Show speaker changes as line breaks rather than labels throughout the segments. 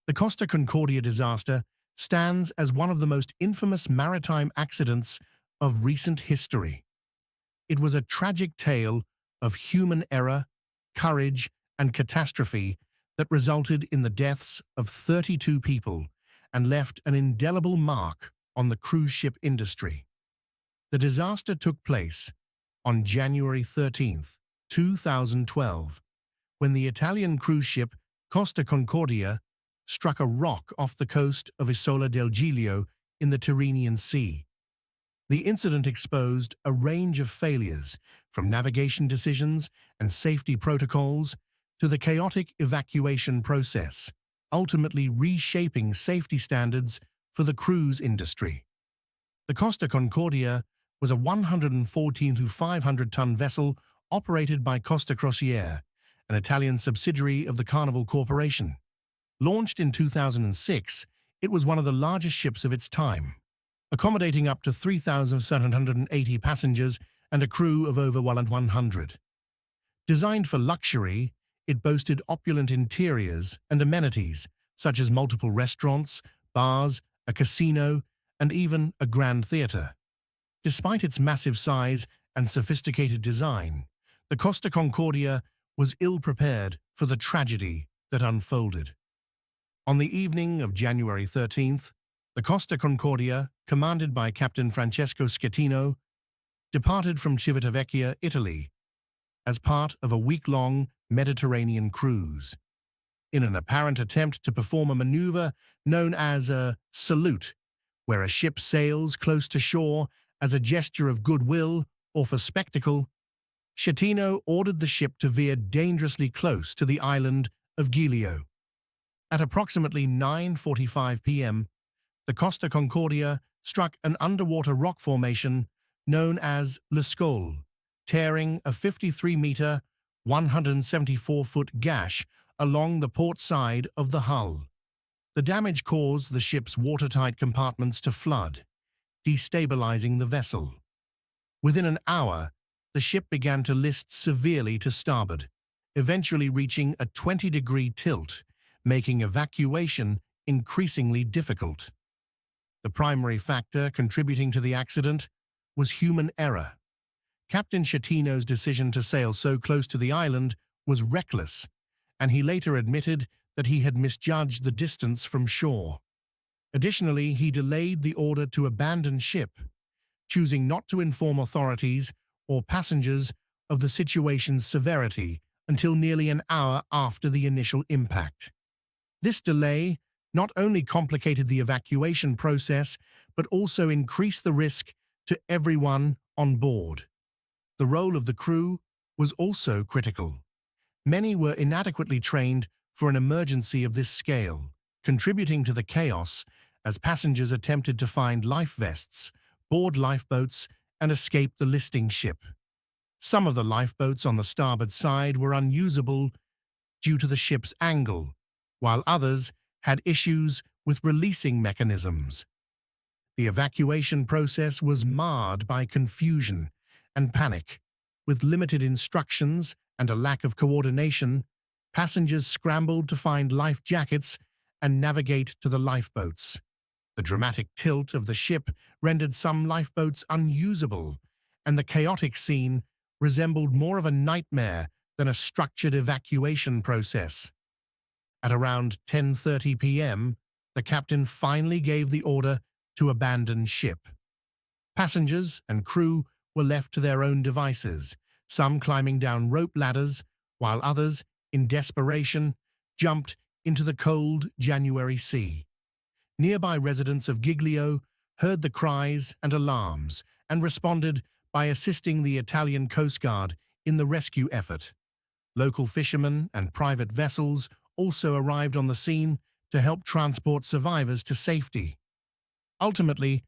The Costa Concordia disaster stands as one of the most infamous maritime accidents of recent history. It was a tragic tale of human error, courage, and catastrophe that resulted in the deaths of 32 people and left an indelible mark on the cruise ship industry. The disaster took place on January 13th, 2012, when the Italian cruise ship Costa Concordia struck a rock off the coast of Isola del Giglio in the Tyrrhenian Sea. The incident exposed a range of failures, from navigation decisions and safety protocols to the chaotic evacuation process, ultimately reshaping safety standards for the cruise industry. The Costa Concordia was a 114 to 500-ton vessel operated by Costa Crociere, an Italian subsidiary of the Carnival Corporation. Launched in 2006, it was one of the largest ships of its time, accommodating up to 3,780 passengers and a crew of over 100. Designed for luxury, it boasted opulent interiors and amenities such as multiple restaurants, bars, a casino, and even a grand theatre. Despite its massive size and sophisticated design, the Costa Concordia was ill-prepared for the tragedy that unfolded. On the evening of January 13th, the Costa Concordia, commanded by Captain Francesco Schettino, departed from Civitavecchia, Italy, as part of a week-long Mediterranean cruise. In an apparent attempt to perform a maneuver known as a salute, where a ship sails close to shore as a gesture of goodwill or for spectacle, Schettino ordered the ship to veer dangerously close to the island of Giglio. At approximately 9:45 p.m., the Costa Concordia struck an underwater rock formation known as Le Scole, tearing a 53-meter, 174-foot gash along the port side of the hull. The damage caused the ship's watertight compartments to flood, destabilizing the vessel. Within an hour, the ship began to list severely to starboard, eventually reaching a 20-degree tilt, making evacuation increasingly difficult. The primary factor contributing to the accident was human error. Captain Schettino's decision to sail so close to the island was reckless, and he later admitted that he had misjudged the distance from shore. Additionally, he delayed the order to abandon ship, choosing not to inform authorities or passengers of the situation's severity until nearly an hour after the initial impact. This delay not only complicated the evacuation process, but also increased the risk to everyone on board. The role of the crew was also critical. Many were inadequately trained for an emergency of this scale, contributing to the chaos as passengers attempted to find life vests, board lifeboats, and escape the listing ship. Some of the lifeboats on the starboard side were unusable due to the ship's angle, while others had issues with releasing mechanisms. The evacuation process was marred by confusion and panic. With limited instructions and a lack of coordination, passengers scrambled to find life jackets and navigate to the lifeboats. The dramatic tilt of the ship rendered some lifeboats unusable, and the chaotic scene resembled more of a nightmare than a structured evacuation process. At around 10:30 p.m., the captain finally gave the order to abandon ship. Passengers and crew were left to their own devices, some climbing down rope ladders, while others, in desperation, jumped into the cold January sea. Nearby residents of Giglio heard the cries and alarms and responded by assisting the Italian Coast Guard in the rescue effort. Local fishermen and private vessels also arrived on the scene to help transport survivors to safety. Ultimately,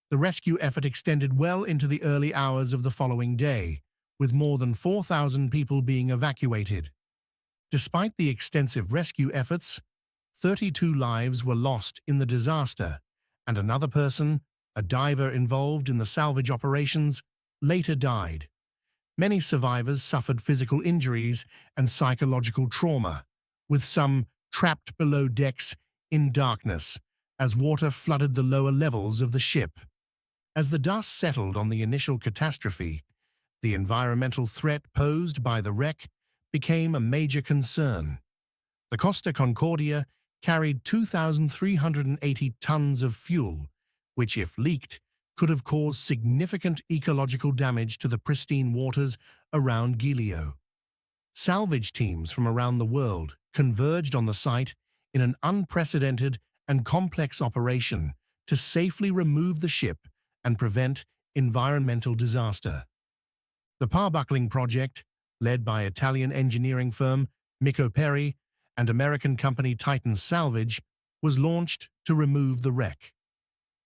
the rescue effort extended well into the early hours of the following day, with more than 4,000 people being evacuated. Despite the extensive rescue efforts, 32 lives were lost in the disaster, and another person, a diver involved in the salvage operations, later died. Many survivors suffered physical injuries and psychological trauma, with some trapped below decks in darkness as water flooded the lower levels of the ship. As the dust settled on the initial catastrophe, the environmental threat posed by the wreck became a major concern. The Costa Concordia carried 2,380 tons of fuel, which, if leaked, could have caused significant ecological damage to the pristine waters around Giglio. Salvage teams from around the world converged on the site in an unprecedented and complex operation to safely remove the ship and prevent environmental disaster. The parbuckling project, led by Italian engineering firm Mico Peri and American company Titan Salvage, was launched to remove the wreck.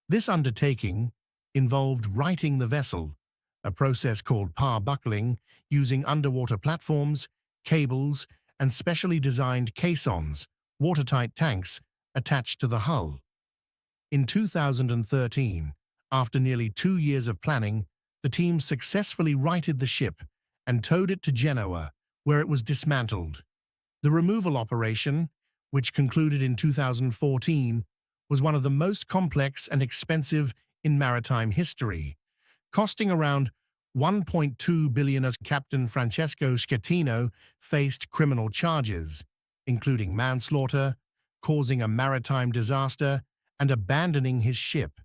This undertaking involved righting the vessel, a process called parbuckling, using underwater platforms, cables, and specially designed caissons, watertight tanks, attached to the hull. In 2013, after nearly 2 years of planning, the team successfully righted the ship and towed it to Genoa, where it was dismantled. The removal operation, which concluded in 2014, was one of the most complex and expensive in maritime history, costing around 1.2 billion as Captain Francesco Schettino faced criminal charges, including manslaughter, causing a maritime disaster, and abandoning his ship.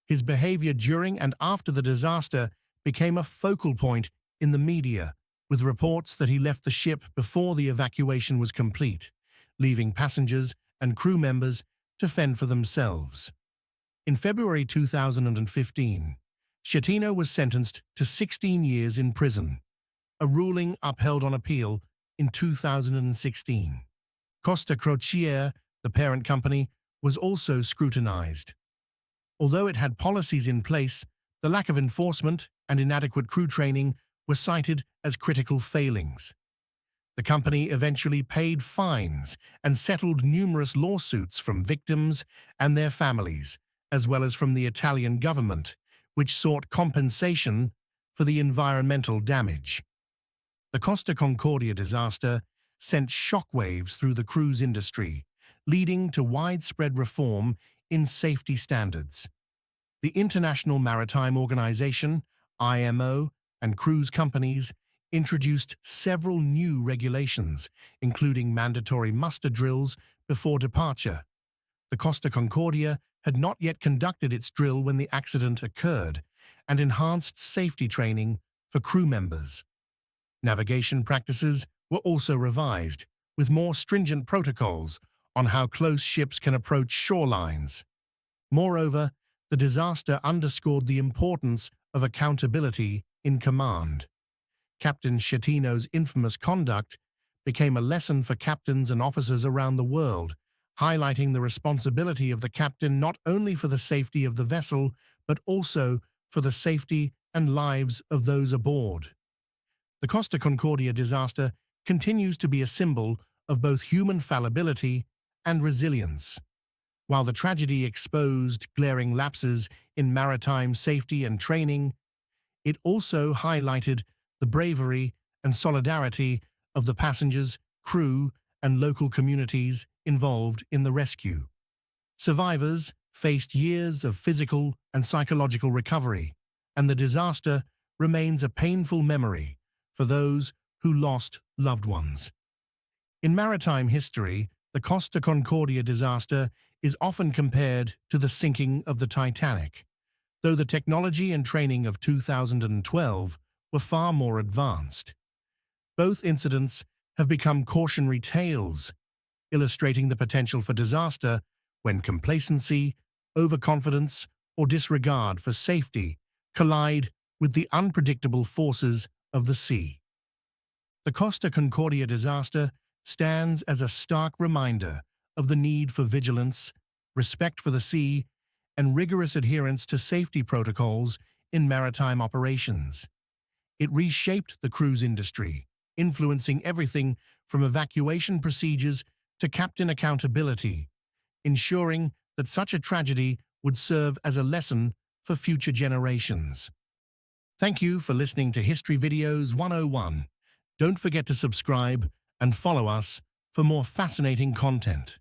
His behavior during and after the disaster became a focal point in the media, with reports that he left the ship before the evacuation was complete, leaving passengers and crew members to fend for themselves. In February 2015, Schettino was sentenced to 16 years in prison, a ruling upheld on appeal in 2016. Costa Concordia, the parent company, was also scrutinized. Although it had policies in place, the lack of enforcement and inadequate crew training were cited as critical failings. The company eventually paid fines and settled numerous lawsuits from victims and their families, as well as from the Italian government, which sought compensation for the environmental damage. The Costa Concordia disaster sent shockwaves through the cruise industry, leading to widespread reform in safety standards. The International Maritime Organization, IMO, and cruise companies introduced several new regulations, including mandatory muster drills before departure. The Costa Concordia had not yet conducted its drill when the accident occurred, and enhanced safety training for crew members. Navigation practices were also revised, with more stringent protocols on how close ships can approach shorelines. Moreover, the disaster underscored the importance of accountability in command. Captain Schettino's infamous conduct became a lesson for captains and officers around the world, highlighting the responsibility of the captain not only for the safety of the vessel, but also for the safety and lives of those aboard. The Costa Concordia disaster continues to be a symbol of both human fallibility and resilience. While the tragedy exposed glaring lapses in maritime safety and training, it also highlighted the bravery and solidarity of the passengers, crew, and local communities involved in the rescue. Survivors faced years of physical and psychological recovery, and the disaster remains a painful memory for those who lost loved ones. In maritime history, the Costa Concordia disaster is often compared to the sinking of the Titanic, though the technology and training of 2012 were far more advanced. Both incidents have become cautionary tales, illustrating the potential for disaster when complacency, overconfidence, or disregard for safety collide with the unpredictable forces of the sea. The Costa Concordia disaster stands as a stark reminder of the need for vigilance, respect for the sea, and rigorous adherence to safety protocols in maritime operations. It reshaped the cruise industry, influencing everything from evacuation procedures to captain accountability, ensuring that such a tragedy would serve as a lesson for future generations. Thank you for listening to History Videos 101. Don't forget to subscribe and follow us for more fascinating content.